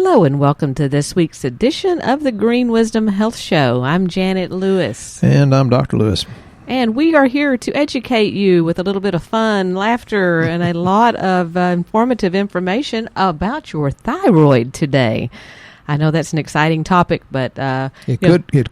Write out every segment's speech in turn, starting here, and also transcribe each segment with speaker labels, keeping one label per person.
Speaker 1: Hello and welcome to this week's edition of the Green Wisdom Health Show. I'm Janet Lewis.
Speaker 2: And I'm Dr. Lewis.
Speaker 1: And we are here to educate you with a little bit of fun, laughter, and a lot of informative information about your thyroid today. I know that's an exciting topic, but
Speaker 2: it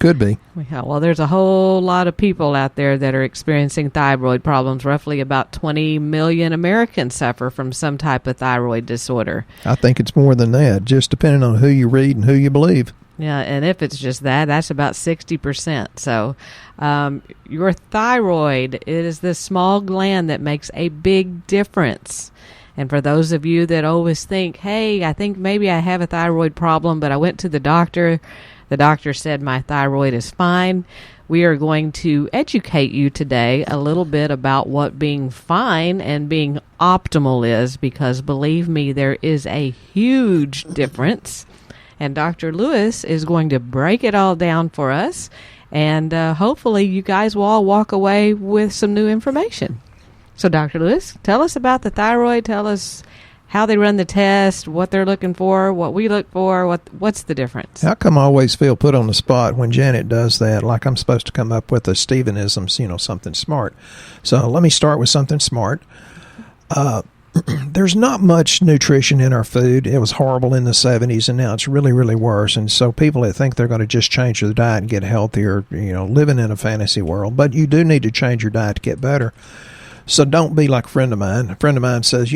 Speaker 2: could be.
Speaker 1: Well, there's a whole lot of people out there that are experiencing thyroid problems. Roughly about 20 million Americans suffer from some type of thyroid disorder.
Speaker 2: I think it's more than that, just depending on who you read and who you believe.
Speaker 1: Yeah, and if it's just that, that's about 60%. So your thyroid, it is this small gland that makes a big difference. And for those of you that always think, hey, I think maybe I have a thyroid problem, but I went to the doctor said my thyroid is fine. We are going to educate you today a little bit about what being fine and being optimal is, because believe me, there is a huge difference. And Dr. Lewis is going to break it all down for us. And hopefully you guys will all walk away with some new information. So, Dr. Lewis, tell us about the thyroid. Tell us how they run the test, what they're looking for, what we look for. What's the difference?
Speaker 2: How come I always feel put on the spot when Janet does that, like I'm supposed to come up with a Stevenism, something smart. So let me start with something smart. There's not much nutrition in our food. It was horrible in the 70s, and now it's really, really worse. And so people that think they're going to just change their diet and get healthier, living in a fantasy world. But you do need to change your diet to get better. So don't be like a friend of mine. A friend of mine says,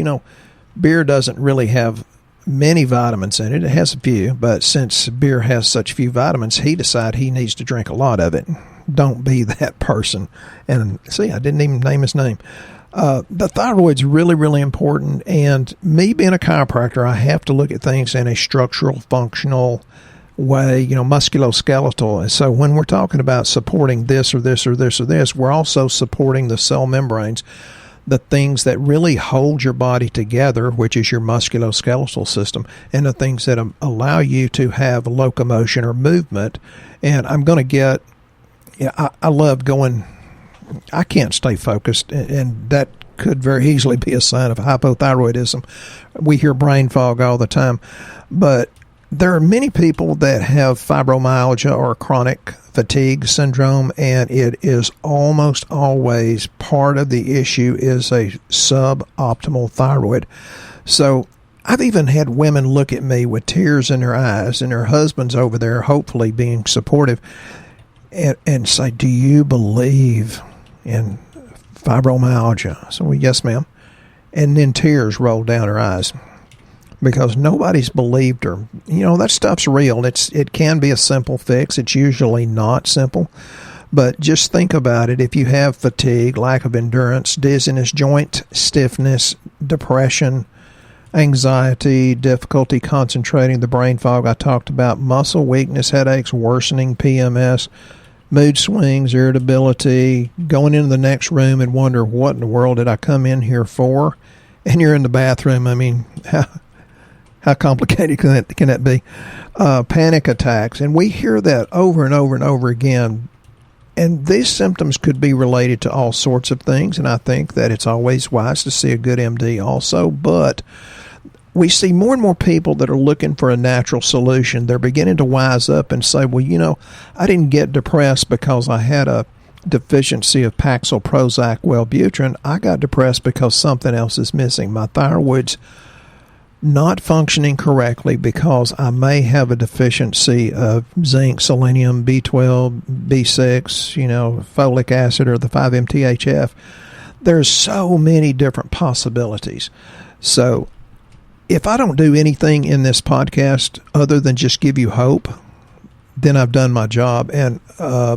Speaker 2: beer doesn't really have many vitamins in it. It has a few, but since beer has such few vitamins, he decided he needs to drink a lot of it. Don't be that person. And see, I didn't even name his name. The thyroid's really, really important. And me being a chiropractor, I have to look at things in a structural, functional way, musculoskeletal. And so when we're talking about supporting this or this or this or this, we're also supporting the cell membranes, the things that really hold your body together, which is your musculoskeletal system, and the things that allow you to have locomotion or movement. And I'm going to get, I love going, I can't stay focused, and that could very easily be a sign of hypothyroidism. We hear brain fog all the time, but there are many people that have fibromyalgia or chronic fatigue syndrome, and it is almost always part of the issue is a suboptimal thyroid. So I've even had women look at me with tears in their eyes, and their husband's over there hopefully being supportive, and say, do you believe in fibromyalgia? So, well, yes, ma'am. And then tears roll down her eyes, because nobody's believed her. That stuff's real. It can be a simple fix. It's usually not simple. But just think about it. If you have fatigue, lack of endurance, dizziness, joint stiffness, depression, anxiety, difficulty concentrating, the brain fog I talked about, muscle weakness, headaches, worsening PMS, mood swings, irritability, going into the next room and wonder, what in the world did I come in here for? And you're in the bathroom. I mean, how complicated can that be? Panic attacks. And we hear that over and over and over again. And these symptoms could be related to all sorts of things. And I think that it's always wise to see a good MD also. But we see more and more people that are looking for a natural solution. They're beginning to wise up and say, well, I didn't get depressed because I had a deficiency of Paxil, Prozac, Wellbutrin. I got depressed because something else is missing. My thyroid's not functioning correctly because I may have a deficiency of zinc, selenium, B12, B6, folic acid, or the 5-MTHF. There's so many different possibilities. So if I don't do anything in this podcast other than just give you hope, then I've done my job. And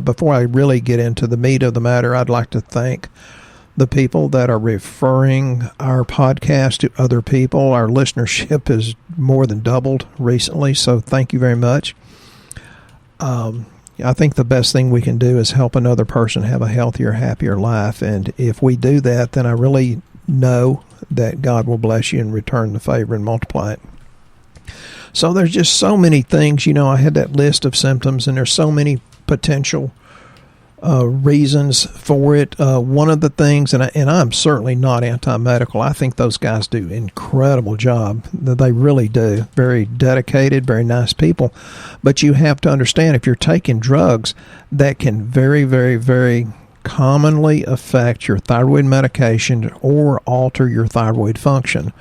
Speaker 2: before I really get into the meat of the matter, I'd like to thank the people that are referring our podcast to other people. Our listenership has more than doubled recently, so thank you very much. I think the best thing we can do is help another person have a healthier, happier life. And if we do that, then I really know that God will bless you and return the favor and multiply it. So there's just so many things. I had that list of symptoms, and there's so many potential reasons for it. One of the things, and I'm certainly not anti-medical. I think those guys do an incredible job. They really do. Very dedicated, very nice people. But you have to understand, if you're taking drugs, that can very, very, very commonly affect your thyroid medication or alter your thyroid function.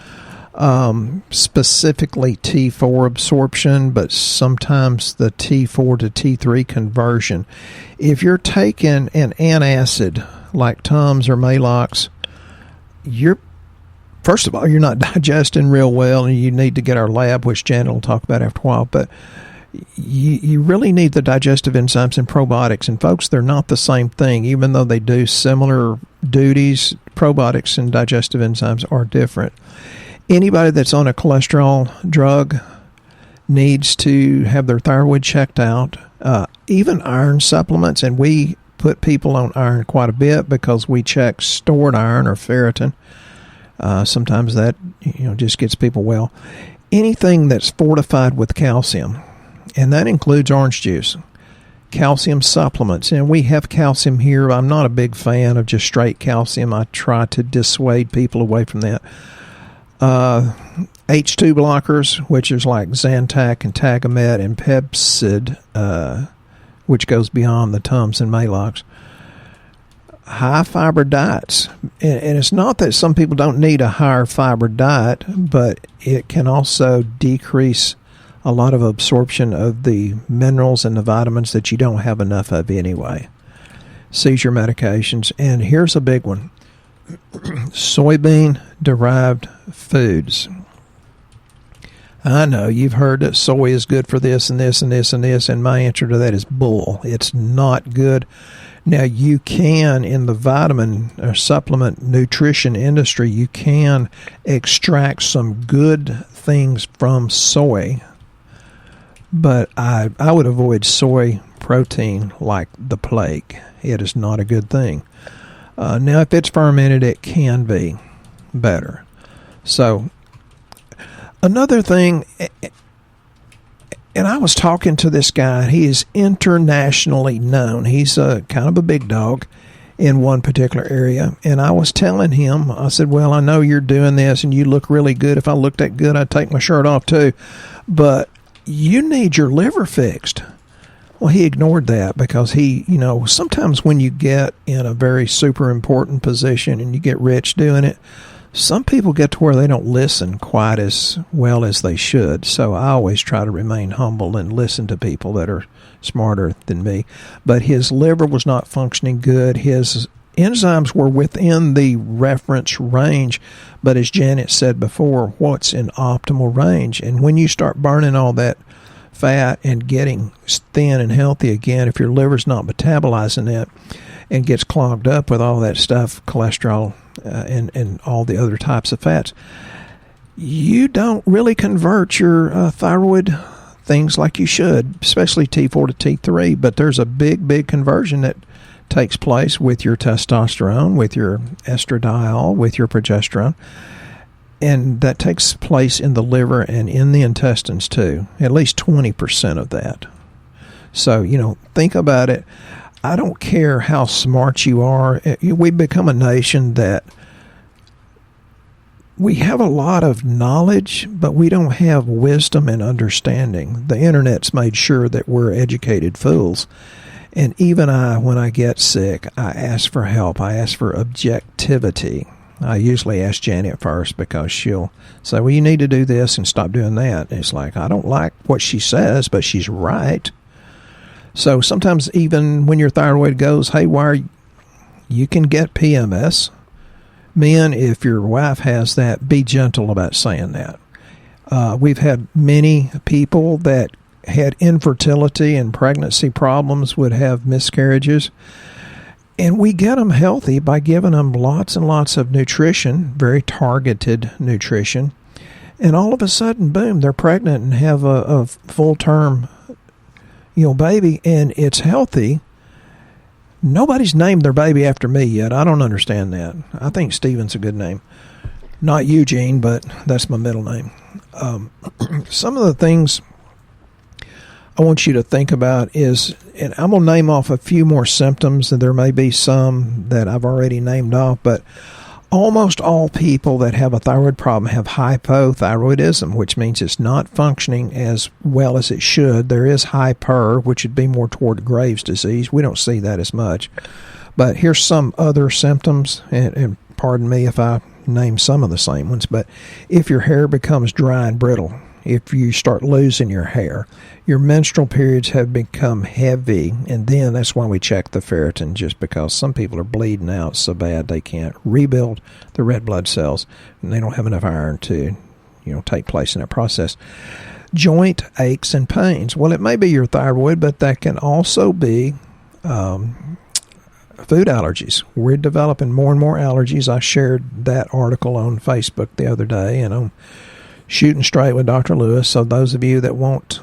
Speaker 2: Specifically T4 absorption, but sometimes the T4 to T3 conversion. If you're taking an antacid like Tums or Malox, first of all, you're not digesting real well, and you need to get our lab, which Janet will talk about after a while, but you really need the digestive enzymes and probiotics. And folks, they're not the same thing. Even though they do similar duties, probiotics and digestive enzymes are different. Anybody that's on a cholesterol drug needs to have their thyroid checked out. Even iron supplements, and we put people on iron quite a bit because we check stored iron or ferritin. Sometimes that just gets people well. Anything that's fortified with calcium, and that includes orange juice, calcium supplements, and we have calcium here. I'm not a big fan of just straight calcium. I try to dissuade people away from that. H2 blockers, which is like Zantac and Tagamet and Pepcid, which goes beyond the Tums and Malox. High fiber diets, and it's not that some people don't need a higher fiber diet, but it can also decrease a lot of absorption of the minerals and the vitamins that you don't have enough of anyway. Seizure medications, and here's a big one. Soybean-derived foods. I know you've heard that soy is good for this and this and this and this, and my answer to that is bull. It's not good. Now, you can, in the vitamin or supplement nutrition industry, you can extract some good things from soy, but I would avoid soy protein like the plague. It is not a good thing. Now, if it's fermented, it can be better. So, another thing, and I was talking to this guy. He is internationally known. He's kind of a big dog in one particular area. And I was telling him, I said, well, I know you're doing this, and you look really good. If I looked that good, I'd take my shirt off too. But you need your liver fixed. Well, he ignored that because he, sometimes when you get in a very super important position and you get rich doing it, some people get to where they don't listen quite as well as they should. So I always try to remain humble and listen to people that are smarter than me. But his liver was not functioning good. His enzymes were within the reference range. But as Janet said before, what's in optimal range? And when you start burning all that fat and getting thin and healthy again, if your liver's not metabolizing it and gets clogged up with all that stuff, cholesterol and all the other types of fats, you don't really convert your thyroid things like you should, especially T4 to T3. But there's a big conversion that takes place with your testosterone, with your estradiol, with your progesterone. And that takes place in the liver and in the intestines too, at least 20% of that. So, think about it. I don't care how smart you are. We've become a nation that we have a lot of knowledge, but we don't have wisdom and understanding. The internet's made sure that we're educated fools. And even when I get sick, I ask for help. I ask for objectivity. I usually ask Janet first because she'll say, well, you need to do this and stop doing that. And it's like, I don't like what she says, but she's right. So sometimes even when your thyroid goes haywire, you can get PMS. Men, if your wife has that, be gentle about saying that. We've had many people that had infertility and pregnancy problems, would have miscarriages. And we get them healthy by giving them lots and lots of nutrition, very targeted nutrition. And all of a sudden, boom, they're pregnant and have a full-term, baby, and it's healthy. Nobody's named their baby after me yet. I don't understand that. I think Stephen's a good name. Not Eugene, but that's my middle name. Some of the things I want you to think about is, and I'm going to name off a few more symptoms, and there may be some that I've already named off, but almost all people that have a thyroid problem have hypothyroidism, which means it's not functioning as well as it should. There is hyper, which would be more toward Graves' disease. We don't see that as much. But here's some other symptoms, and pardon me if I name some of the same ones, but if your hair becomes dry and brittle, if you start losing your hair, your menstrual periods have become heavy, and then that's why we check the ferritin, just because some people are bleeding out so bad they can't rebuild the red blood cells, and they don't have enough iron to, take place in that process. Joint aches and pains. Well, it may be your thyroid, but that can also be food allergies. We're developing more and more allergies. I shared that article on Facebook the other day, and I'm Shooting Straight with Dr. Lewis. So those of you that want,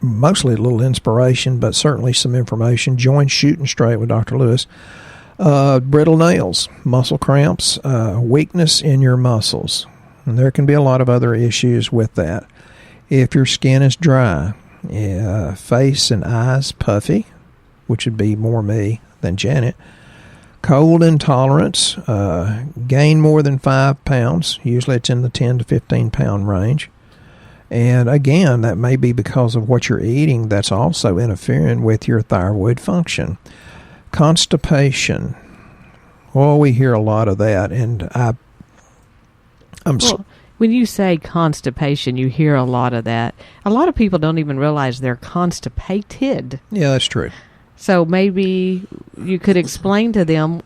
Speaker 2: mostly a little inspiration, but certainly some information, join Shooting Straight with Dr. Lewis. Brittle nails, muscle cramps, weakness in your muscles. And there can be a lot of other issues with that. If your skin is dry, face and eyes puffy, which would be more me than Janet. Cold intolerance, gain more than 5 pounds. Usually it's in the 10 to 15 pound range. And again, that may be because of what you're eating that's also interfering with your thyroid function. Constipation. Well, we hear a lot of that. And
Speaker 1: when you say constipation, you hear a lot of that. A lot of people don't even realize they're constipated.
Speaker 2: Yeah, that's true.
Speaker 1: So maybe you could explain to them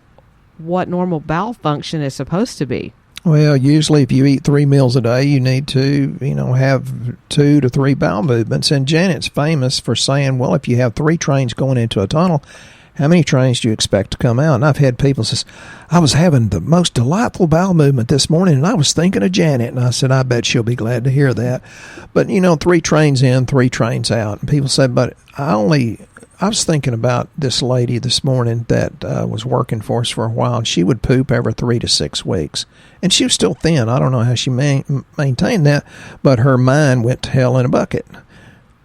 Speaker 1: what normal bowel function is supposed to be.
Speaker 2: Well, usually if you eat 3 meals a day, you need to, have 2 to 3 bowel movements. And Janet's famous for saying, well, if you have 3 trains going into a tunnel, how many trains do you expect to come out? And I've had people say, I was having the most delightful bowel movement this morning, and I was thinking of Janet. And I said, I bet she'll be glad to hear that. But, 3 trains in, 3 trains out. And people say, but I was thinking about this lady this morning that was working for us for a while, and she would poop every 3 to 6 weeks. And she was still thin. I don't know how she maintained that, but her mind went to hell in a bucket.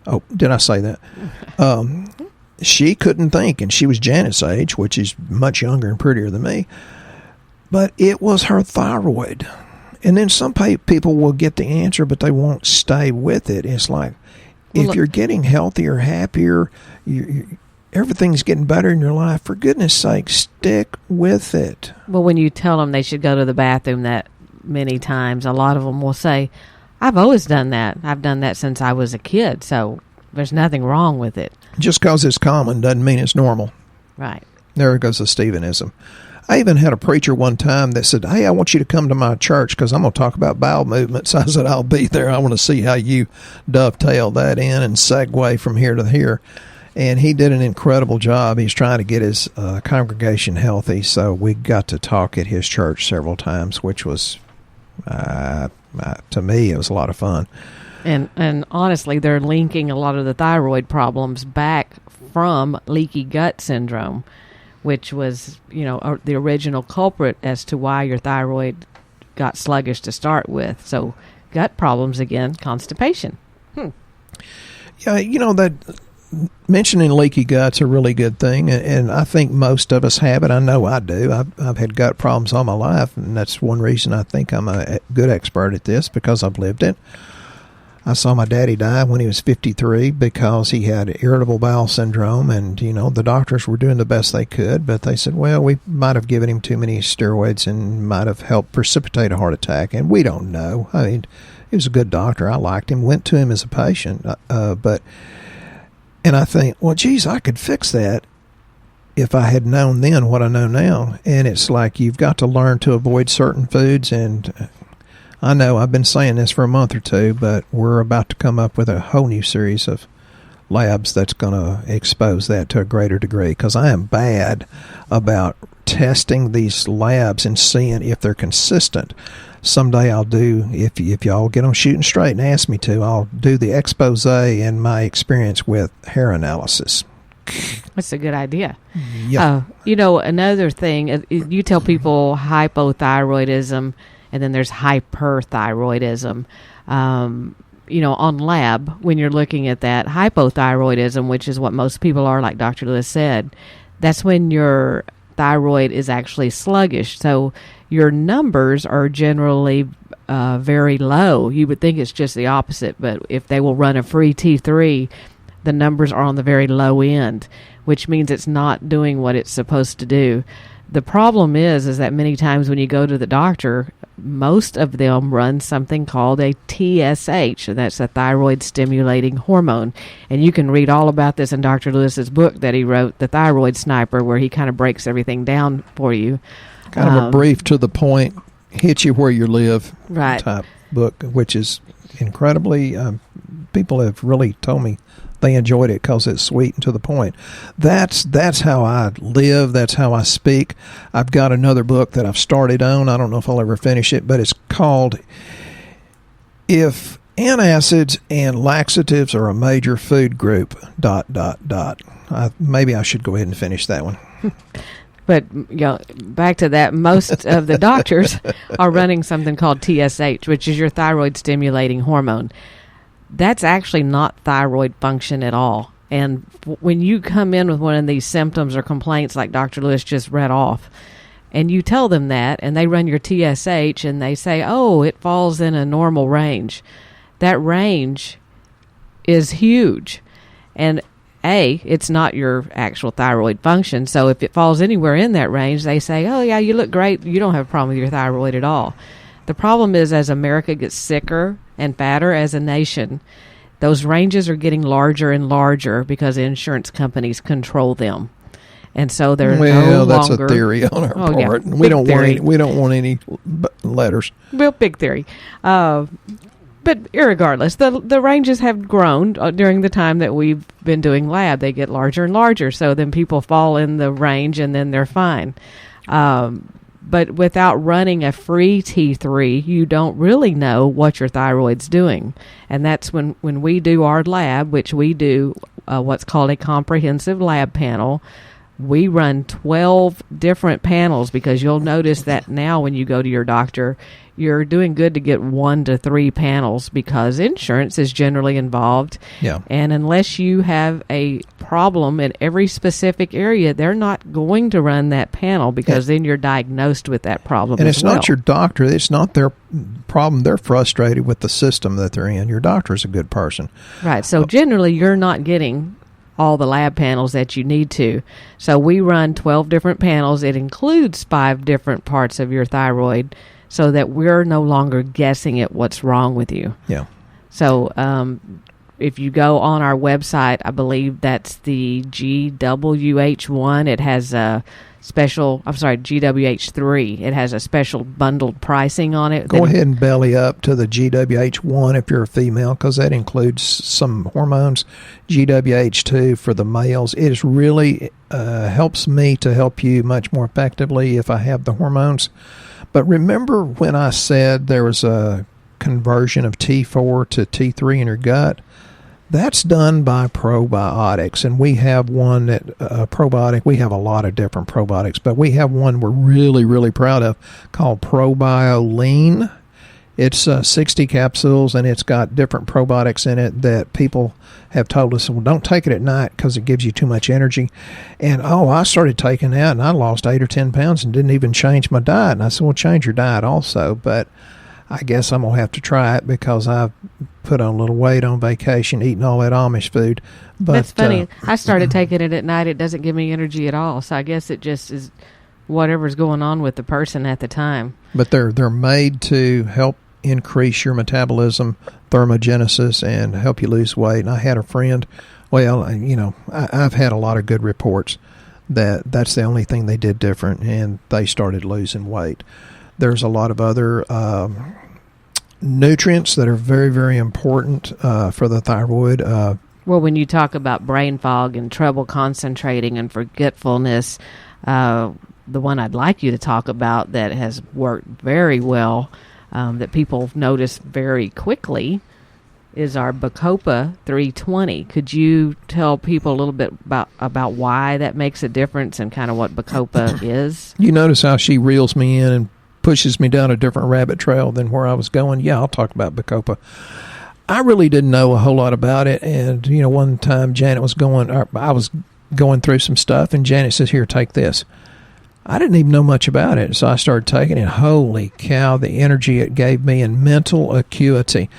Speaker 2: Oh, did I say that? She couldn't think, and she was Janet's age, which is much younger and prettier than me. But it was her thyroid. And then some people will get the answer, but they won't stay with it. It's like, if you're getting healthier, happier, everything's getting better in your life, for goodness sake, stick with it.
Speaker 1: Well, when you tell them they should go to the bathroom that many times, a lot of them will say, I've always done that. I've done that since I was a kid, so there's nothing wrong with it.
Speaker 2: Just because it's common doesn't mean it's normal.
Speaker 1: Right.
Speaker 2: There goes the Stephenism. I even had a preacher one time that said, hey, I want you to come to my church because I'm going to talk about bowel movements. I said, I'll be there. I want to see how you dovetail that in and segue from here to here. And he did an incredible job. He's trying to get his congregation healthy. So we got to talk at his church several times, which was, to me, it was a lot of fun.
Speaker 1: And honestly, they're linking a lot of the thyroid problems back from leaky gut syndrome, which was, the original culprit as to why your thyroid got sluggish to start with. So gut problems again, constipation.
Speaker 2: Yeah, that mentioning leaky gut's a really good thing, and I think most of us have it. I know I do. I've had gut problems all my life, and that's one reason I think I'm a good expert at this, because I've lived it. I saw my daddy die when he was 53 because he had irritable bowel syndrome, and, the doctors were doing the best they could, but they said, well, we might have given him too many steroids and might have helped precipitate a heart attack, and we don't know. I mean, he was a good doctor. I liked him, went to him as a patient, and I think, well, geez, I could fix that if I had known then what I know now. And it's like you've got to learn to avoid certain foods, and I know I've been saying this for a month or two, but we're about to come up with a whole new series of labs that's going to expose that to a greater degree, because I am bad about testing these labs and seeing if they're consistent. Someday I'll do, if y'all get on Shooting Straight and ask me to, I'll do the expose and my experience with hair analysis.
Speaker 1: That's a good idea.
Speaker 2: Yeah.
Speaker 1: Another thing, you tell people hypothyroidism, and then there's hyperthyroidism. on lab, when you're looking at that hypothyroidism, which is what most people are, like Dr. Lewis said, that's when your thyroid is actually sluggish. So your numbers are generally very low. You would think it's just the opposite, but if they will run a free T3, the numbers are on the very low end, which means it's not doing what it's supposed to do. The problem is that many times when you go to the doctor, most of them run something called a TSH, and that's a thyroid stimulating hormone. And you can read all about this in Dr. Lewis's book that he wrote, The Thyroid Sniper, where he kind of breaks everything down for you.
Speaker 2: Kind of a brief, to the point, hit you where you live type book, which is incredibly, people have really told me they enjoyed it because it's sweet and to the point. That's how I live. That's how I speak. I've got another book that I've started on. I don't know if I'll ever finish it, but it's called If Antacids and Laxatives Are a Major Food Group, ... Maybe I should go ahead and finish that one.
Speaker 1: But back to that, most of the doctors are running something called TSH, which is your thyroid stimulating hormone. That's actually not thyroid function at all. And when you come in with one of these symptoms or complaints like Dr. Lewis just read off, and you tell them that, and they run your TSH, and they say, oh, it falls in a normal range. That range is huge. And it's not your actual thyroid function. So if it falls anywhere in that range, they say, oh, yeah, you look great. You don't have a problem with your thyroid at all. The problem is, as America gets sicker and fatter as a nation, those ranges are getting larger and larger because insurance companies control them. And so they're no
Speaker 2: that's
Speaker 1: longer...
Speaker 2: a theory on our part.
Speaker 1: Yeah,
Speaker 2: we don't want any letters.
Speaker 1: Well, big theory. But irregardless, the ranges have grown during the time that we've been doing lab. They get larger and larger, so then people fall in the range and then they're fine. But without running a free T3, you don't really know what your thyroid's doing. And that's when we do our lab, which we do what's called a comprehensive lab panel. We run 12 different panels because you'll notice that now when you go to your doctor, you're doing good to get 1 to 3 panels because insurance is generally involved.
Speaker 2: Yeah.
Speaker 1: And unless you have a problem in every specific area, they're not going to run that panel because then you're diagnosed with that problem.
Speaker 2: And it's not your doctor. It's not their problem. They're frustrated with the system that they're in. Your doctor is a good person.
Speaker 1: Right. So generally you're not getting all the lab panels that you need to. So we run 12 different panels. It includes 5 different parts of your thyroid so that we're no longer guessing at what's wrong with you.
Speaker 2: Yeah.
Speaker 1: So if you go on our website, I believe that's the GWH1. It has a special, GWH3. It has a special bundled pricing on it.
Speaker 2: Go ahead and belly up to the GWH1 if you're a female, because that includes some hormones. GWH2 for the males. It is really helps me to help you much more effectively if I have the hormones. But remember when I said there was a conversion of T4 to T3 in your gut? That's done by probiotics, and we have one that probiotic. We have a lot of different probiotics, but we have one we're really, really proud of called ProbioLean. It's 60 capsules, and it's got different probiotics in it that people have told us, well, don't take it at night because it gives you too much energy. And, I started taking that, and I lost 8 or 10 pounds and didn't even change my diet. And I said, well, change your diet also, but I guess I'm going to have to try it because I've put on a little weight on vacation eating all that Amish food. But
Speaker 1: that's funny. I started taking it at night. It doesn't give me energy at all. So I guess it just is whatever's going on with the person at the time.
Speaker 2: But they're made to help increase your metabolism, thermogenesis, and help you lose weight. And I had a friend, I've had a lot of good reports that's the only thing they did different, and they started losing weight. There's a lot of other nutrients that are very, very important for the thyroid.
Speaker 1: Well, when you talk about brain fog and trouble concentrating and forgetfulness, the one I'd like you to talk about that has worked very well, that people notice very quickly, is our Bacopa 320. Could you tell people a little bit about why that makes a difference and kind of what Bacopa is?
Speaker 2: You notice how she reels me in and pushes me down a different rabbit trail than where I was going. Yeah, I'll talk about Bacopa. I really didn't know a whole lot about it. And, one time Janet was I was going through some stuff, and Janet says, here, take this. I didn't even know much about it, so I started taking it. Holy cow, the energy it gave me and mental acuity.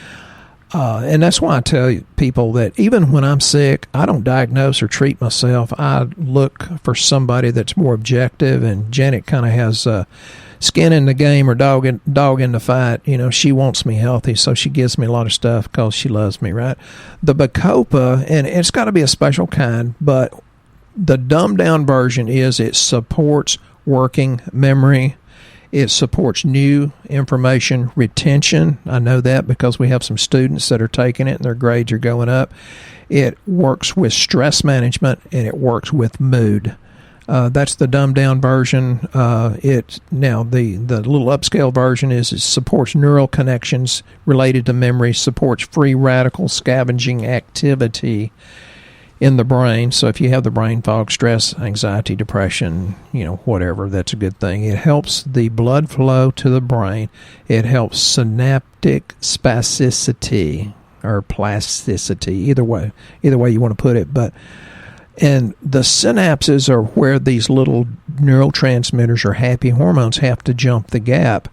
Speaker 2: And that's why I tell people that even when I'm sick, I don't diagnose or treat myself. I look for somebody that's more objective, and Janet kind of has skin in the game or dog in the fight. She wants me healthy, so she gives me a lot of stuff because she loves me, right? The Bacopa, and it's got to be a special kind, but the dumbed-down version is it supports working memory. It supports new information retention. I know that because we have some students that are taking it and their grades are going up. It works with stress management, and it works with mood. That's the dumbed down version. The little upscale version is it supports neural connections related to memory, supports free radical scavenging activity in the brain. So if you have the brain fog, stress, anxiety, depression, whatever, that's a good thing. It helps the blood flow to the brain. It helps synaptic spasticity or plasticity, either way you want to put it. And the synapses are where these little neurotransmitters or happy hormones have to jump the gap.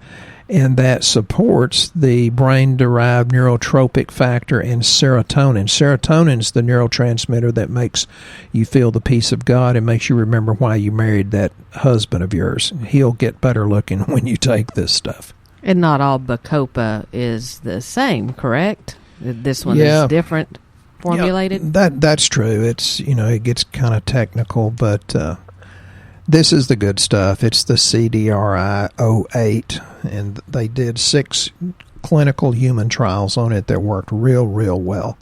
Speaker 2: And that supports the brain-derived neurotropic factor and serotonin. Serotonin is the neurotransmitter that makes you feel the peace of God and makes you remember why you married that husband of yours. He'll get better looking when you take this stuff.
Speaker 1: And not all Bacopa is the same, correct? This one is different formulated?
Speaker 2: Yeah, that's true. It's, it gets kind of technical, but this is the good stuff. It's the CDRI-08, and they did 6 clinical human trials on it that worked real, real well.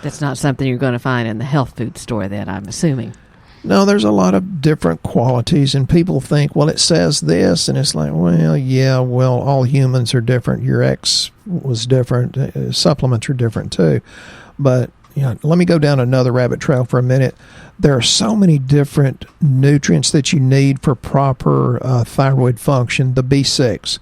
Speaker 1: That's not something you're going to find in the health food store then, I'm assuming.
Speaker 2: No, there's a lot of different qualities, and people think, well, it says this, and it's like, all humans are different. Your ex was different. Supplements are different too. But let me go down another rabbit trail for a minute. There are so many different nutrients that you need for proper thyroid function. The B6,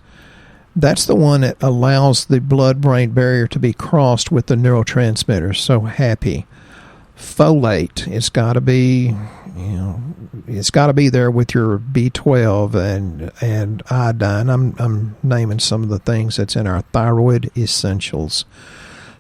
Speaker 2: that's the one that allows the blood-brain barrier to be crossed with the neurotransmitters. So happy. Folate, it's got to be, it's got to be there with your B12 and iodine. I'm naming some of the things that's in our thyroid essentials.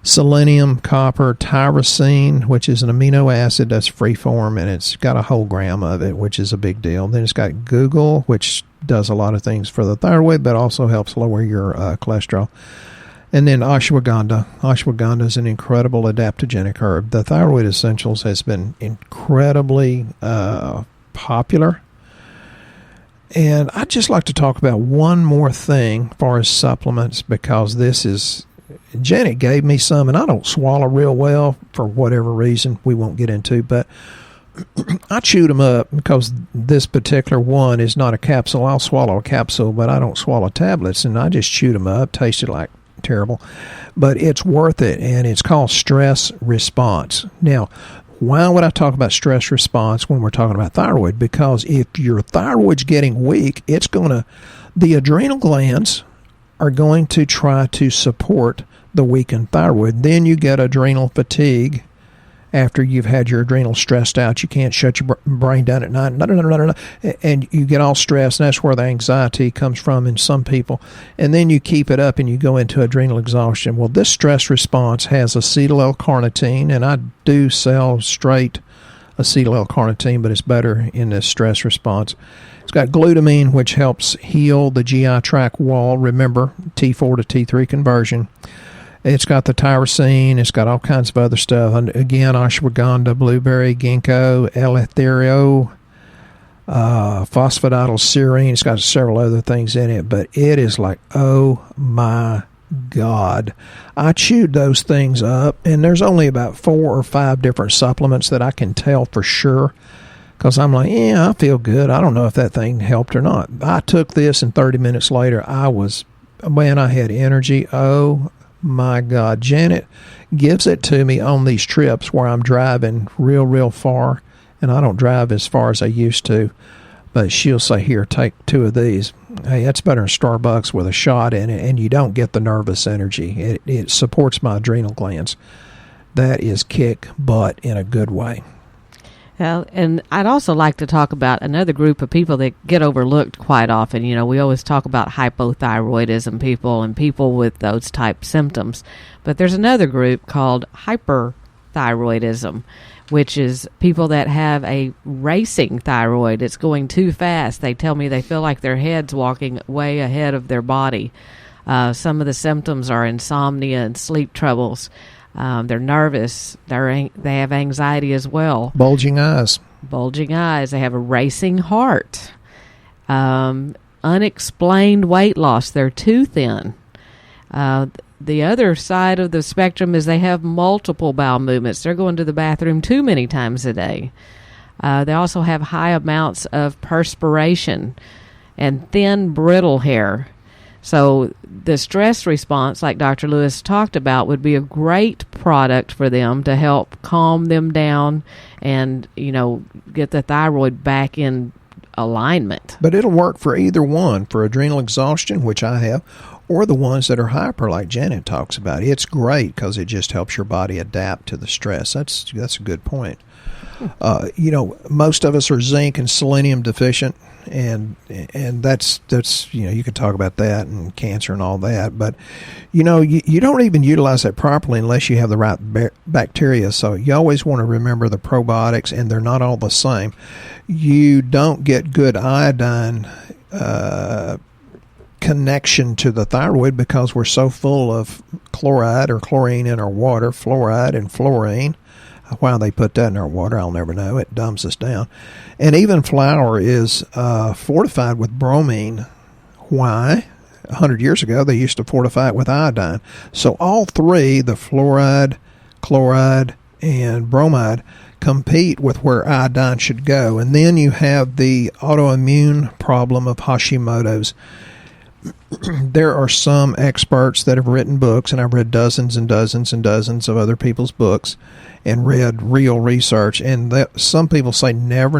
Speaker 2: Selenium, copper, tyrosine, which is an amino acid that's free form, and it's got a whole gram of it, which is a big deal. Then it's got Google, which does a lot of things for the thyroid, but also helps lower your cholesterol. And then ashwagandha. Ashwagandha is an incredible adaptogenic herb. The Thyroid Essentials has been incredibly popular. And I'd just like to talk about one more thing as far as supplements, because this is... Janet gave me some, and I don't swallow real well for whatever reason we won't get into, but I chewed them up because this particular one is not a capsule. I'll swallow a capsule, but I don't swallow tablets, and I just chewed them up. Tasted like terrible, but it's worth it, and it's called stress response. Now, why would I talk about stress response when we're talking about thyroid? Because if your thyroid's getting weak, the adrenal glands are going to try to support the weakened thyroid. Then you get adrenal fatigue after you've had your adrenals stressed out. You can't shut your brain down at night. And you get all stressed, and that's where the anxiety comes from in some people. And then you keep it up and you go into adrenal exhaustion. Well, this stress response has acetyl L-carnitine, and I do sell straight acetyl L-carnitine, but it's better in this stress response. It's got glutamine, which helps heal the GI tract wall. Remember, T4 to T3 conversion. It's got the tyrosine. It's got all kinds of other stuff. And again, ashwagandha, blueberry, ginkgo, L-ethyrio, phosphatidylserine. It's got several other things in it, but it is like, oh my God. I chewed those things up, and there's only about 4 or 5 different supplements that I can tell for sure, because I'm like, I feel good. I don't know if that thing helped or not. I took this, and 30 minutes later, I had energy. Oh my God. Janet gives it to me on these trips where I'm driving real, real far, and I don't drive as far as I used to. But she'll say, here, take 2 of these. Hey, that's better than Starbucks with a shot in it, and you don't get the nervous energy. It supports my adrenal glands. That is kick butt in a good way.
Speaker 1: Well, and I'd also like to talk about another group of people that get overlooked quite often. You know, we always talk about hypothyroidism people and people with those type symptoms. But there's another group called hyperthyroidism, which is people that have a racing thyroid. It's going too fast. They tell me they feel like their head's walking way ahead of their body. Some of the symptoms are insomnia and sleep troubles. They're nervous. They have anxiety as well.
Speaker 2: Bulging eyes.
Speaker 1: They have a racing heart. Unexplained weight loss. They're too thin. The other side of the spectrum is they have multiple bowel movements. They're going to the bathroom too many times a day. They also have high amounts of perspiration and thin, brittle hair. So the stress response, like Dr. Lewis talked about, would be a great product for them to help calm them down and, get the thyroid back in alignment.
Speaker 2: But it'll work for either one, for adrenal exhaustion, which I have, or the ones that are hyper, like Janet talks about. It's great because it just helps your body adapt to the stress. That's a good point. Most of us are zinc and selenium deficient, and that's you can talk about that and cancer and all that, but you don't even utilize that properly unless you have the right bacteria. So you always want to remember the probiotics, and they're not all the same. You don't get good iodine connection to the thyroid because we're so full of chloride or chlorine in our water, fluoride and fluorine. Why they put that in our water, I'll never know. It dumbs us down. And even flour is fortified with bromine. Why? 100 years ago, they used to fortify it with iodine. So all three, the fluoride, chloride, and bromide, compete with where iodine should go. And then you have the autoimmune problem of Hashimoto's. There are some experts that have written books, and I've read dozens and dozens and dozens of other people's books and read real research, and some people say never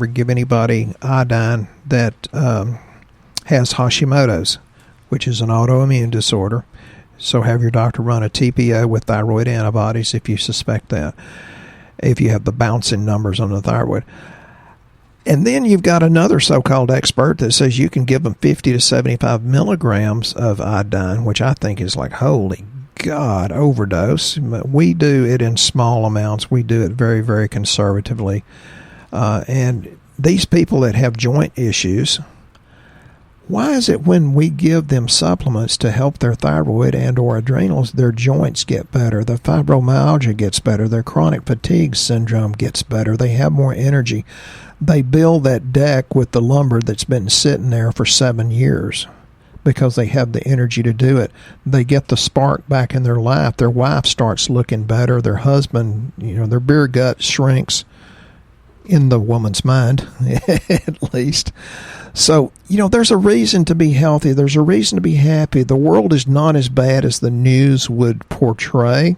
Speaker 2: give anybody iodine that has Hashimoto's, which is an autoimmune disorder. So have your doctor run a TPO with thyroid antibodies if you suspect that, if you have the bouncing numbers on the thyroid. And then you've got another so-called expert that says you can give them 50 to 75 milligrams of iodine, which I think is like, holy God, overdose. We do it in small amounts. We do it very, very conservatively. And these people that have joint issues, why is it when we give them supplements to help their thyroid and or adrenals, their joints get better, the fibromyalgia gets better, their chronic fatigue syndrome gets better, they have more energy? They build that deck with the lumber that's been sitting there for 7 years because they have the energy to do it. They get the spark back in their life. Their wife starts looking better. Their husband, their beer gut shrinks in the woman's mind, at least. So, there's a reason to be healthy. There's a reason to be happy. The world is not as bad as the news would portray.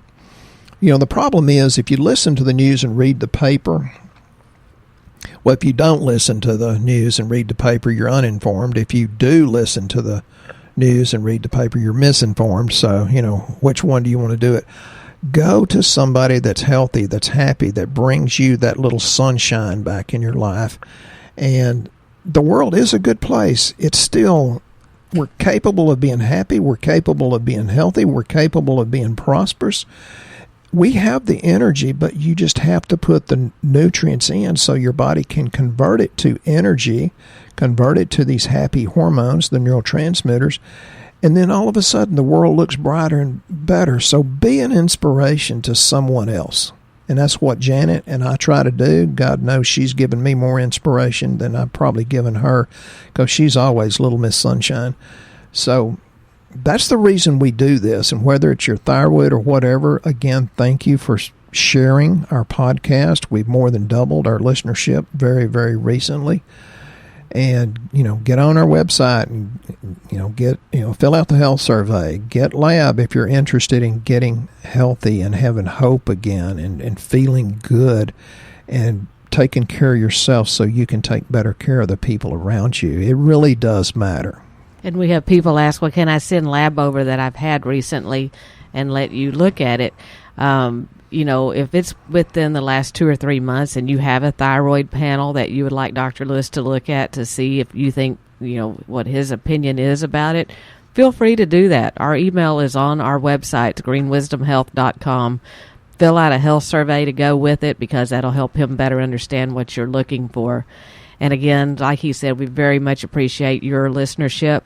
Speaker 2: The problem is if you listen to the news and read the paper, well, if you don't listen to the news and read the paper, you're uninformed. If you do listen to the news and read the paper, you're misinformed. So, which one do you want to do it? Go to somebody that's healthy, that's happy, that brings you that little sunshine back in your life. And the world is a good place. It's still, we're capable of being happy. We're capable of being healthy. We're capable of being prosperous. We have the energy, but you just have to put the nutrients in so your body can convert it to energy, convert it to these happy hormones, the neurotransmitters, and then all of a sudden the world looks brighter and better. So be an inspiration to someone else. And that's what Janet and I try to do. God knows she's given me more inspiration than I've probably given her because she's always Little Miss Sunshine. So that's the reason we do this. And whether it's your thyroid or whatever, again, thank you for sharing our podcast. We've more than doubled our listenership very, very recently. And, get on our website and, fill out the health survey. Get lab if you're interested in getting healthy and having hope again and feeling good and taking care of yourself so you can take better care of the people around you. It really does matter.
Speaker 1: And we have people ask, well, can I send lab over that I've had recently and let you look at it? If it's within the last 2 or 3 months and you have a thyroid panel that you would like Dr. Lewis to look at to see if you think, what his opinion is about it, feel free to do that. Our email is on our website, greenwisdomhealth.com. Fill out a health survey to go with it because that'll help him better understand what you're looking for. And again, like he said, we very much appreciate your listenership.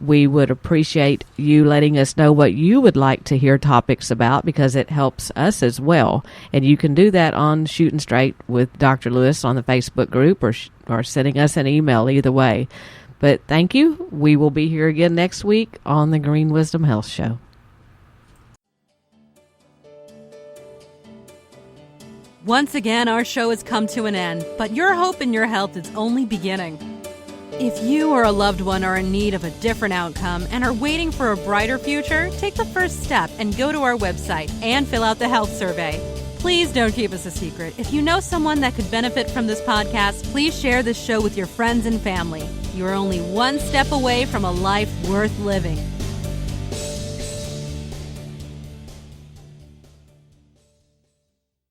Speaker 1: We would appreciate you letting us know what you would like to hear topics about because it helps us as well. And you can do that on Shooting Straight with Dr. Lewis on the Facebook group or sending us an email, either way. But thank you. We will be here again next week on the Green Wisdom Health Show.
Speaker 3: Once again, our show has come to an end, but your hope in your health is only beginning. If you or a loved one are in need of a different outcome and are waiting for a brighter future, take the first step and go to our website and fill out the health survey. Please don't keep us a secret. If you know someone that could benefit from this podcast, please share this show with your friends and family. You're only one step away from a life worth living.